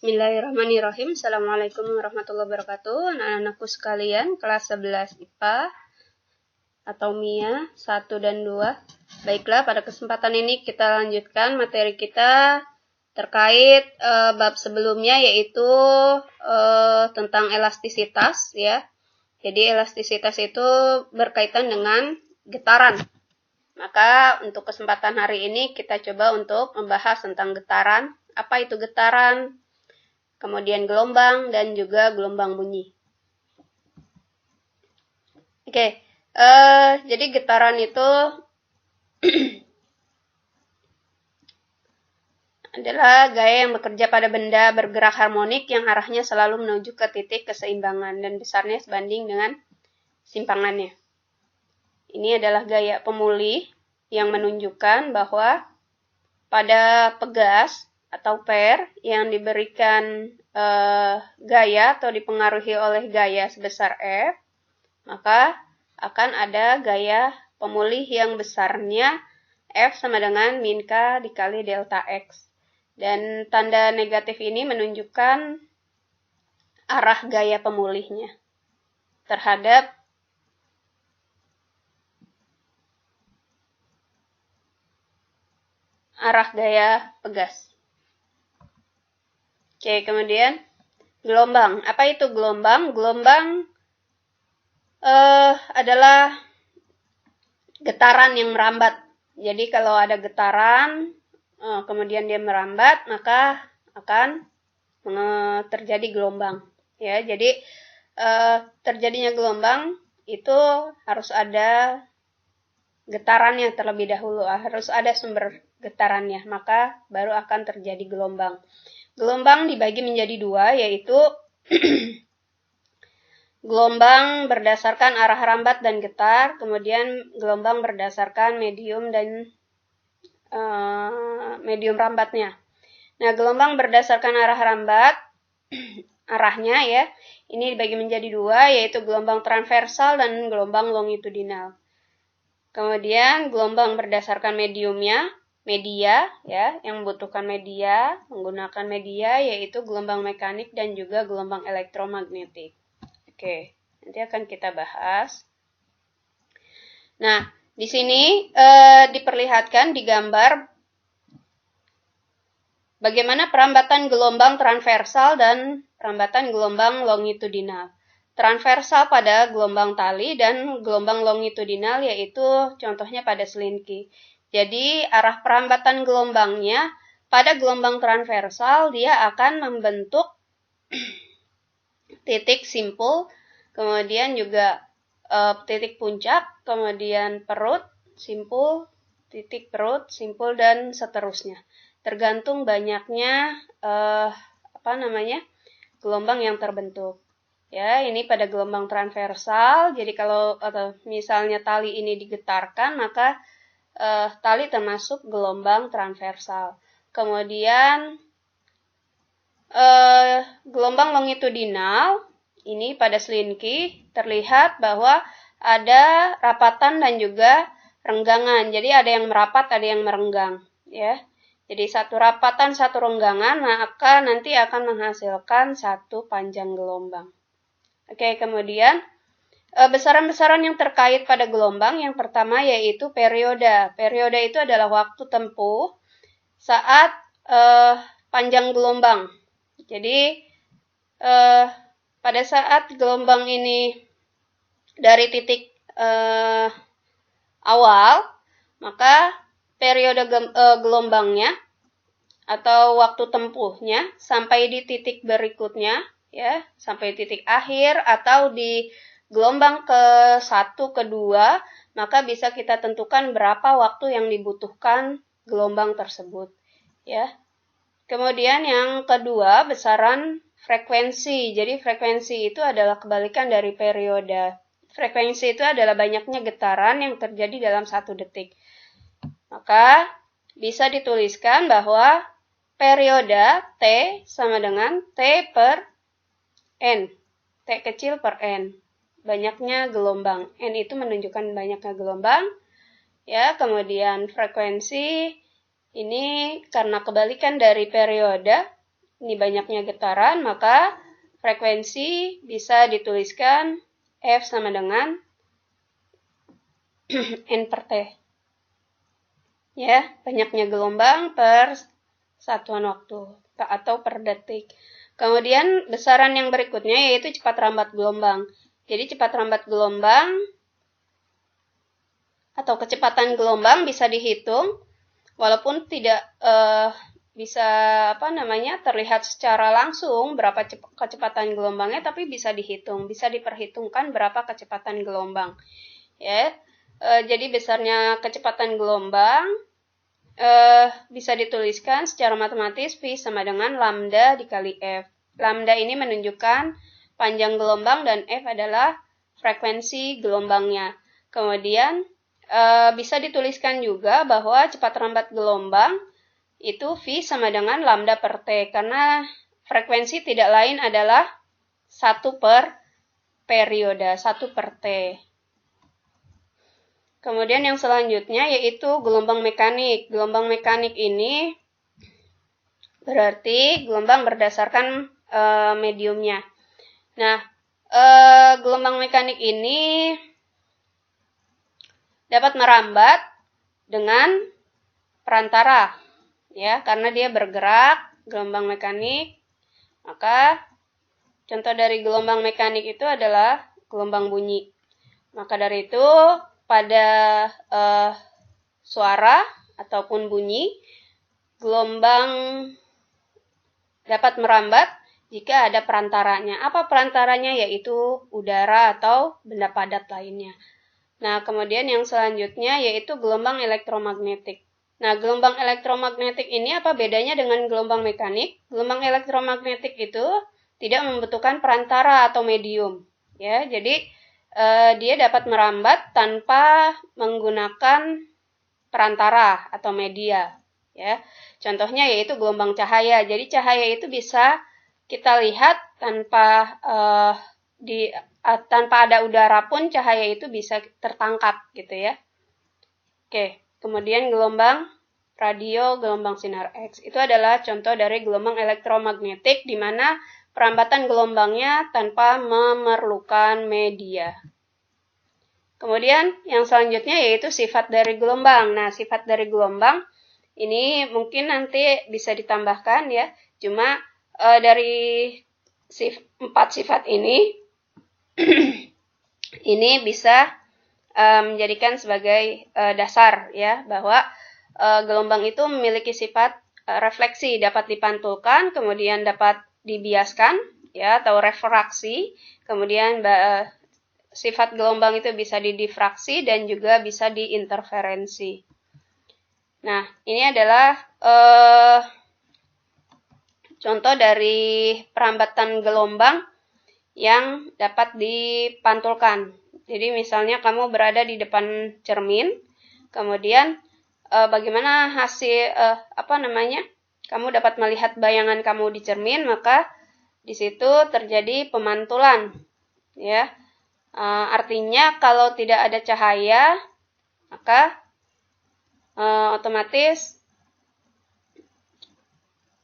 Bismillahirrahmanirrahim. Assalamualaikum warahmatullahi wabarakatuh. Anak-anakku sekalian, kelas 11 IPA atau MIA 1 dan 2. Baiklah, pada kesempatan ini kita lanjutkan materi kita terkait bab sebelumnya, yaitu tentang elastisitas ya. Jadi elastisitas itu berkaitan dengan getaran. Maka untuk kesempatan hari ini kita coba untuk membahas tentang getaran. Apa itu getaran? Kemudian gelombang dan juga gelombang bunyi. Oke, jadi getaran itu adalah gaya yang bekerja pada benda bergerak harmonik yang arahnya selalu menuju ke titik keseimbangan dan besarnya sebanding dengan simpangannya. Ini adalah gaya pemulih yang menunjukkan bahwa pada pegas atau per yang diberikan gaya atau dipengaruhi oleh gaya sebesar F, maka akan ada gaya pemulih yang besarnya F sama dengan min K dikali delta X. Dan tanda negatif ini menunjukkan arah gaya pemulihnya terhadap arah gaya pegas. Oke, kemudian gelombang. Apa itu gelombang? Gelombang adalah getaran yang merambat. Jadi kalau ada getaran, kemudian dia merambat, maka akan terjadi gelombang. Ya, jadi terjadinya gelombang itu harus ada getarannya terlebih dahulu, harus ada sumber getarannya, maka baru akan terjadi gelombang. Gelombang dibagi menjadi dua, yaitu gelombang berdasarkan arah rambat dan getar, kemudian gelombang berdasarkan medium dan medium rambatnya. Nah, gelombang berdasarkan arah rambat, arahnya ya, ini dibagi menjadi dua, yaitu gelombang transversal dan gelombang longitudinal. Kemudian gelombang berdasarkan mediumnya, media ya, yang membutuhkan media, menggunakan media, yaitu gelombang mekanik dan juga gelombang elektromagnetik. Oke, nanti akan kita bahas. Nah, di sini diperlihatkan di gambar bagaimana perambatan gelombang transversal dan perambatan gelombang longitudinal. Transversal pada gelombang tali dan gelombang longitudinal yaitu contohnya pada selinki. Jadi arah perambatan gelombangnya pada gelombang transversal dia akan membentuk titik simpul, kemudian juga titik puncak, kemudian perut, simpul, titik perut, simpul dan seterusnya. Tergantung banyaknya gelombang yang terbentuk. Ya, ini pada gelombang transversal. Jadi kalau misalnya tali ini digetarkan, maka tali termasuk gelombang transversal. Kemudian gelombang longitudinal, ini pada selinki terlihat bahwa ada rapatan dan juga renggangan. Jadi ada yang merapat, ada yang merenggang, ya. Jadi satu rapatan, satu renggangan, maka nanti akan menghasilkan satu panjang gelombang. Oke, kemudian besaran-besaran yang terkait pada gelombang, yang pertama yaitu periode. Periode itu adalah waktu tempuh saat panjang gelombang. Jadi pada saat gelombang ini dari titik awal, maka periode gelombangnya atau waktu tempuhnya sampai di titik berikutnya, ya, sampai titik akhir atau di gelombang ke-1, ke-2, maka bisa kita tentukan berapa waktu yang dibutuhkan gelombang tersebut, ya. Kemudian yang kedua, besaran frekuensi. Jadi frekuensi itu adalah kebalikan dari periode. Frekuensi itu adalah banyaknya getaran yang terjadi dalam 1 detik. Maka bisa dituliskan bahwa periode T sama dengan T per N. T kecil per N. Banyaknya gelombang. N itu menunjukkan banyaknya gelombang. Ya, kemudian frekuensi ini karena kebalikan dari periode, ini banyaknya getaran, maka frekuensi bisa dituliskan F sama dengan N per T. Ya, banyaknya gelombang per satuan waktu atau per detik. Kemudian besaran yang berikutnya yaitu cepat rambat gelombang. Jadi cepat rambat gelombang atau kecepatan gelombang bisa dihitung walaupun tidak bisa terlihat secara langsung berapa kecepatan gelombangnya, tapi bisa dihitung, bisa diperhitungkan berapa kecepatan gelombang. Ya, jadi besarnya kecepatan gelombang bisa dituliskan secara matematis V sama dengan lambda dikali F. Lambda ini menunjukkan panjang gelombang dan F adalah frekuensi gelombangnya. Kemudian bisa dituliskan juga bahwa cepat rambat gelombang itu V sama dengan lambda per T, karena frekuensi tidak lain adalah 1 per periode, 1 per T. Kemudian yang selanjutnya yaitu gelombang mekanik. Gelombang mekanik ini berarti gelombang berdasarkan mediumnya. Nah, gelombang mekanik ini dapat merambat dengan perantara, ya, karena dia bergerak, gelombang mekanik. Maka contoh dari gelombang mekanik itu adalah gelombang bunyi. Maka dari itu pada suara ataupun bunyi, gelombang dapat merambat jika ada perantaranya. Apa perantaranya? Yaitu udara atau benda padat lainnya. Nah, kemudian yang selanjutnya yaitu gelombang elektromagnetik. Nah, gelombang elektromagnetik ini apa bedanya dengan gelombang mekanik? Gelombang elektromagnetik itu tidak membutuhkan perantara atau medium. Ya, jadi dia dapat merambat tanpa menggunakan perantara atau media. Ya, contohnya yaitu gelombang cahaya. Jadi cahaya itu bisa kita lihat tanpa ada udara pun cahaya itu bisa tertangkap gitu ya. Oke, kemudian gelombang radio, gelombang sinar X. Itu adalah contoh dari gelombang elektromagnetik di mana perambatan gelombangnya tanpa memerlukan media. Kemudian yang selanjutnya yaitu sifat dari gelombang. Nah, sifat dari gelombang ini mungkin nanti bisa ditambahkan ya. Cuma dari 4 sifat ini ini bisa menjadikan sebagai dasar ya, bahwa gelombang itu memiliki sifat refleksi, dapat dipantulkan, kemudian dapat dibiaskan ya atau refraksi, kemudian sifat gelombang itu bisa didifraksi dan juga bisa diinterferensi. Nah, ini adalah contoh dari perambatan gelombang yang dapat dipantulkan. Jadi misalnya kamu berada di depan cermin, kemudian bagaimana hasil kamu dapat melihat bayangan kamu di cermin, maka di situ terjadi pemantulan, ya. Artinya kalau tidak ada cahaya, maka otomatis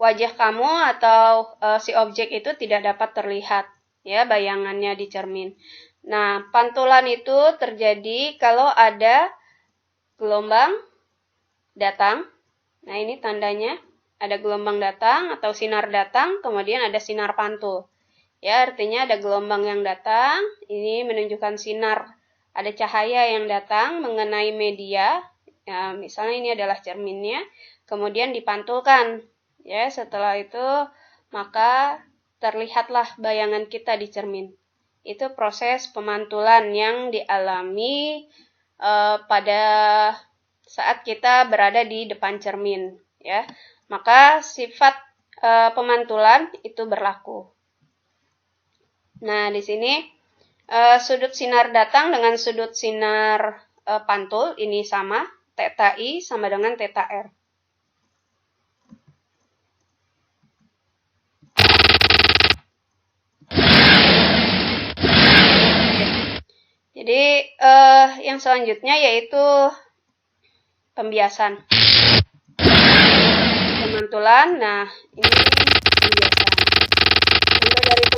wajah kamu atau si objek itu tidak dapat terlihat, ya, bayangannya di cermin. Nah, pantulan itu terjadi kalau ada gelombang datang. Nah, ini tandanya. Ada gelombang datang atau sinar datang, kemudian ada sinar pantul. Ya, artinya ada gelombang yang datang, ini menunjukkan sinar. Ada cahaya yang datang mengenai media, ya, misalnya ini adalah cerminnya, kemudian dipantulkan. Ya, setelah itu maka terlihatlah bayangan kita di cermin. Itu proses pemantulan yang dialami pada saat kita berada di depan cermin, ya. Maka sifat pemantulan itu berlaku. Nah, di sini sudut sinar datang dengan sudut sinar pantul ini sama, theta I sama dengan theta R. Jadi yang selanjutnya yaitu pembiasan. Pemantulan, nah ini pembiasan.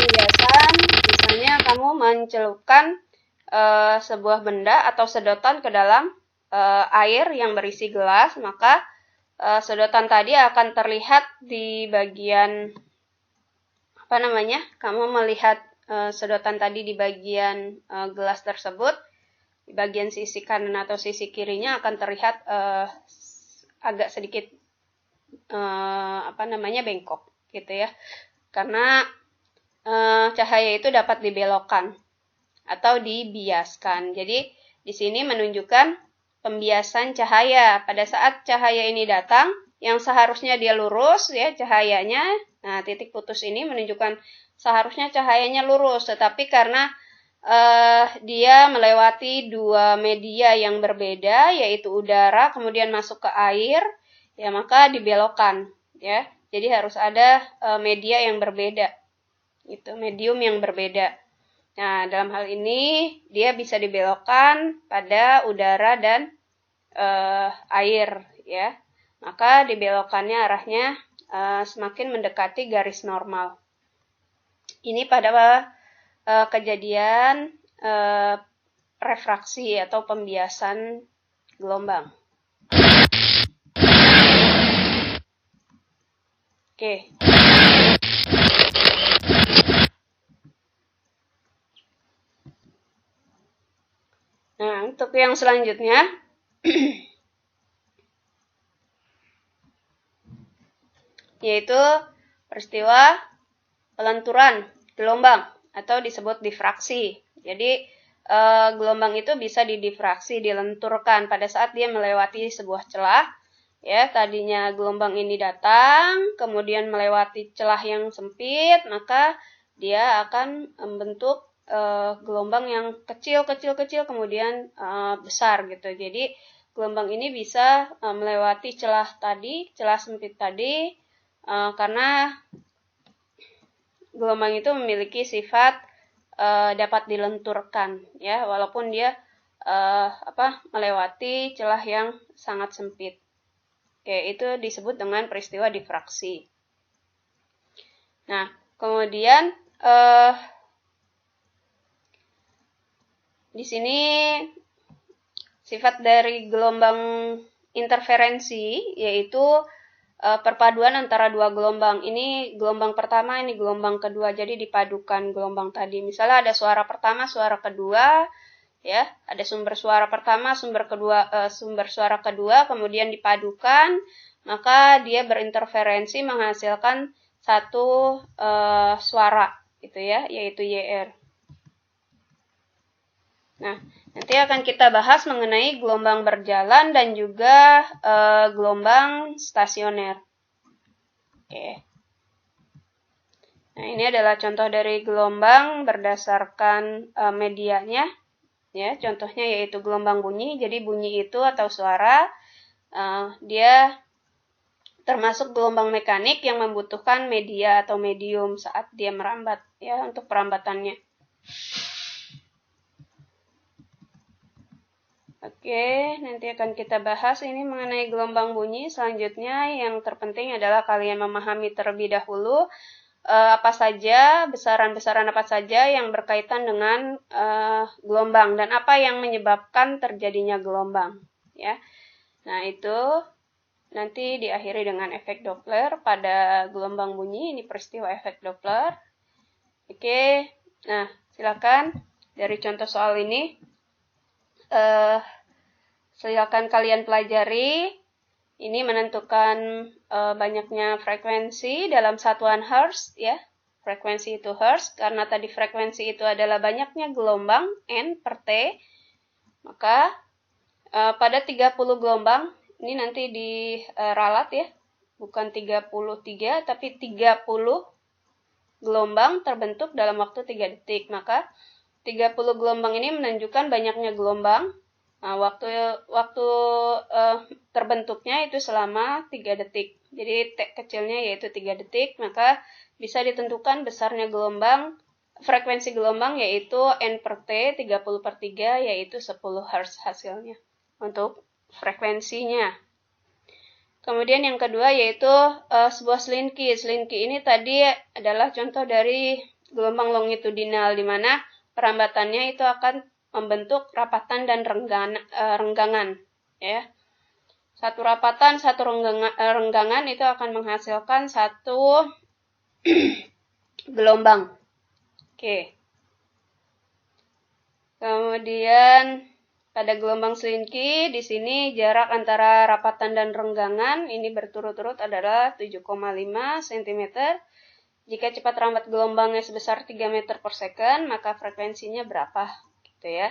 pembiasan, misalnya kamu mencelupkan sebuah benda atau sedotan ke dalam air yang berisi gelas, maka sedotan tadi akan terlihat di bagian kamu melihat sedotan tadi di bagian gelas tersebut, di bagian sisi kanan atau sisi kirinya akan terlihat agak sedikit bengkok gitu ya, karena cahaya itu dapat dibelokkan atau dibiaskan. Jadi di sini menunjukkan pembiasan cahaya. Pada saat cahaya ini datang, yang seharusnya dia lurus ya cahayanya, nah titik putus ini menunjukkan seharusnya cahayanya lurus, tetapi karena dia melewati dua media yang berbeda, yaitu udara kemudian masuk ke air, ya maka dibelokkan ya. Jadi harus ada media yang berbeda, itu medium yang berbeda. Nah, dalam hal ini dia bisa dibelokkan pada udara dan air ya. Maka dibelokkannya arahnya semakin mendekati garis normal. Ini pada kejadian refraksi atau pembiasan gelombang. Oke. Nah, untuk yang selanjutnya, yaitu peristiwa pelenturan gelombang atau disebut difraksi. Jadi, gelombang itu bisa didifraksi, dilenturkan pada saat dia melewati sebuah celah. Ya, tadinya gelombang ini datang, kemudian melewati celah yang sempit, maka dia akan membentuk gelombang yang kecil, kemudian besar gitu. Jadi gelombang ini bisa melewati celah sempit tadi, karena gelombang itu memiliki sifat dapat dilenturkan, ya, walaupun dia melewati celah yang sangat sempit. Oke, itu disebut dengan peristiwa difraksi. Nah, kemudian di sini sifat dari gelombang interferensi yaitu perpaduan antara dua gelombang. Ini gelombang pertama, ini gelombang kedua. Jadi dipadukan gelombang tadi. Misalnya ada suara pertama, suara kedua, ya. Ada sumber suara pertama, sumber suara kedua, kemudian dipadukan, maka dia berinterferensi menghasilkan satu suara, gitu ya, yaitu YR. Nah, nanti akan kita bahas mengenai gelombang berjalan dan juga gelombang stasioner. Oke. Nah, ini adalah contoh dari gelombang berdasarkan medianya. Ya, contohnya yaitu gelombang bunyi. Jadi bunyi itu atau suara, dia termasuk gelombang mekanik yang membutuhkan media atau medium saat dia merambat, ya, untuk perambatannya. Oke, nanti akan kita bahas ini mengenai gelombang bunyi. Selanjutnya yang terpenting adalah kalian memahami terlebih dahulu apa saja, besaran-besaran apa saja yang berkaitan dengan gelombang dan apa yang menyebabkan terjadinya gelombang, ya. Nah, itu nanti diakhiri dengan efek Doppler pada gelombang bunyi. Ini peristiwa efek Doppler. Oke, nah silakan dari contoh soal ini. Silakan kalian pelajari. Ini menentukan banyaknya frekuensi dalam satuan Hertz, ya. Frekuensi itu Hertz, karena tadi frekuensi itu adalah banyaknya gelombang N per T. Maka pada 30 gelombang, ini nanti diralat ya, bukan 33, tapi 30 gelombang terbentuk dalam waktu 3 detik. Maka 30 gelombang ini menunjukkan banyaknya gelombang. Nah, waktu terbentuknya itu selama 3 detik. Jadi T kecilnya yaitu 3 detik, maka bisa ditentukan besarnya gelombang, frekuensi gelombang yaitu N per T 30 per 3 yaitu 10 Hz hasilnya untuk frekuensinya. Kemudian yang kedua yaitu sebuah slinky. Slinky ini tadi adalah contoh dari gelombang longitudinal, di mana perambatannya itu akan membentuk rapatan dan renggangan, ya. Satu rapatan, satu renggangan itu akan menghasilkan satu gelombang. Oke. Kemudian pada gelombang Slinky, di sini jarak antara rapatan dan renggangan ini berturut-turut adalah 7,5 cm. Jika cepat rambat gelombangnya sebesar 3 meter per second, maka frekuensinya berapa? Gitu ya.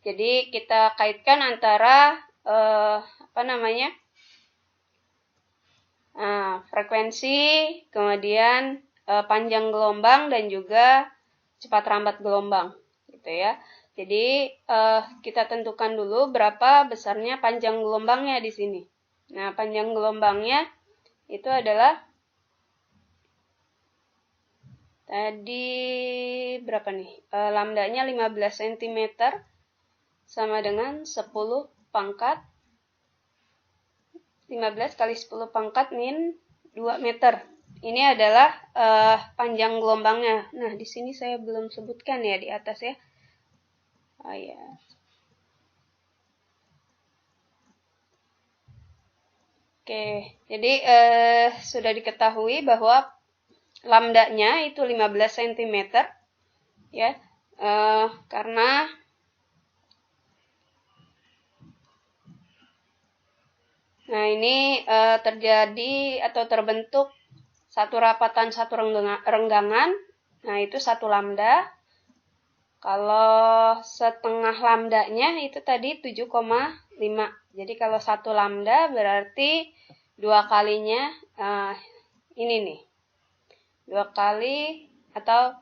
Jadi kita kaitkan antara frekuensi, kemudian panjang gelombang dan juga cepat rambat gelombang, gitu ya. Jadi kita tentukan dulu berapa besarnya panjang gelombangnya di sini. Nah, panjang gelombangnya itu adalah tadi berapa nih? Lambdanya 15 cm sama dengan 10 pangkat 15 kali 10 pangkat min 2 meter. Ini adalah panjang gelombangnya. Nah, di sini saya belum sebutkan ya di atas ya. Oh ya. Oke, jadi sudah diketahui bahwa lambdanya itu 15 cm ya. Karena nah ini terjadi atau terbentuk satu rapatan satu renggangan. Nah, itu satu lambda. Kalau setengah lambdanya itu tadi 7,5. Jadi kalau satu lambda berarti 2 kalinya ini nih. 2 kali atau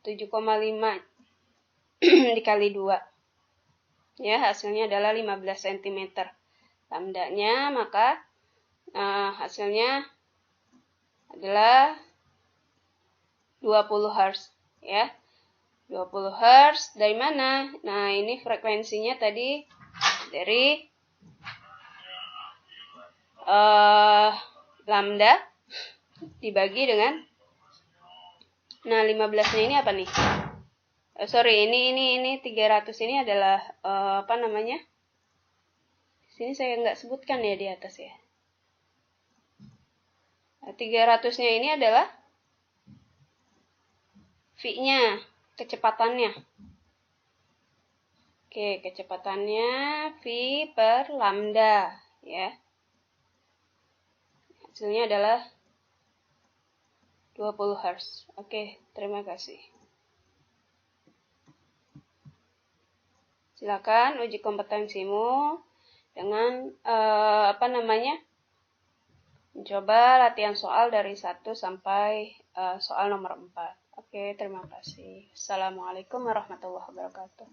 7,5 dikali 2. Ya, hasilnya adalah 15 cm lambdanya, maka hasilnya adalah 20 Hz ya. 20 Hz dari mana? Nah, ini frekuensinya tadi dari lambda dibagi dengan 15-nya ini apa nih? Ini 300 ini adalah Di sini saya nggak sebutkan ya di atas ya. 300-nya ini adalah V-nya, kecepatannya. Oke, kecepatannya V per lambda ya. Hasilnya adalah 20 Hz. Oke, terima kasih. Silakan uji kompetensimu dengan mencoba latihan soal dari 1 sampai soal nomor 4. Oke, terima kasih. Assalamualaikum warahmatullahi wabarakatuh.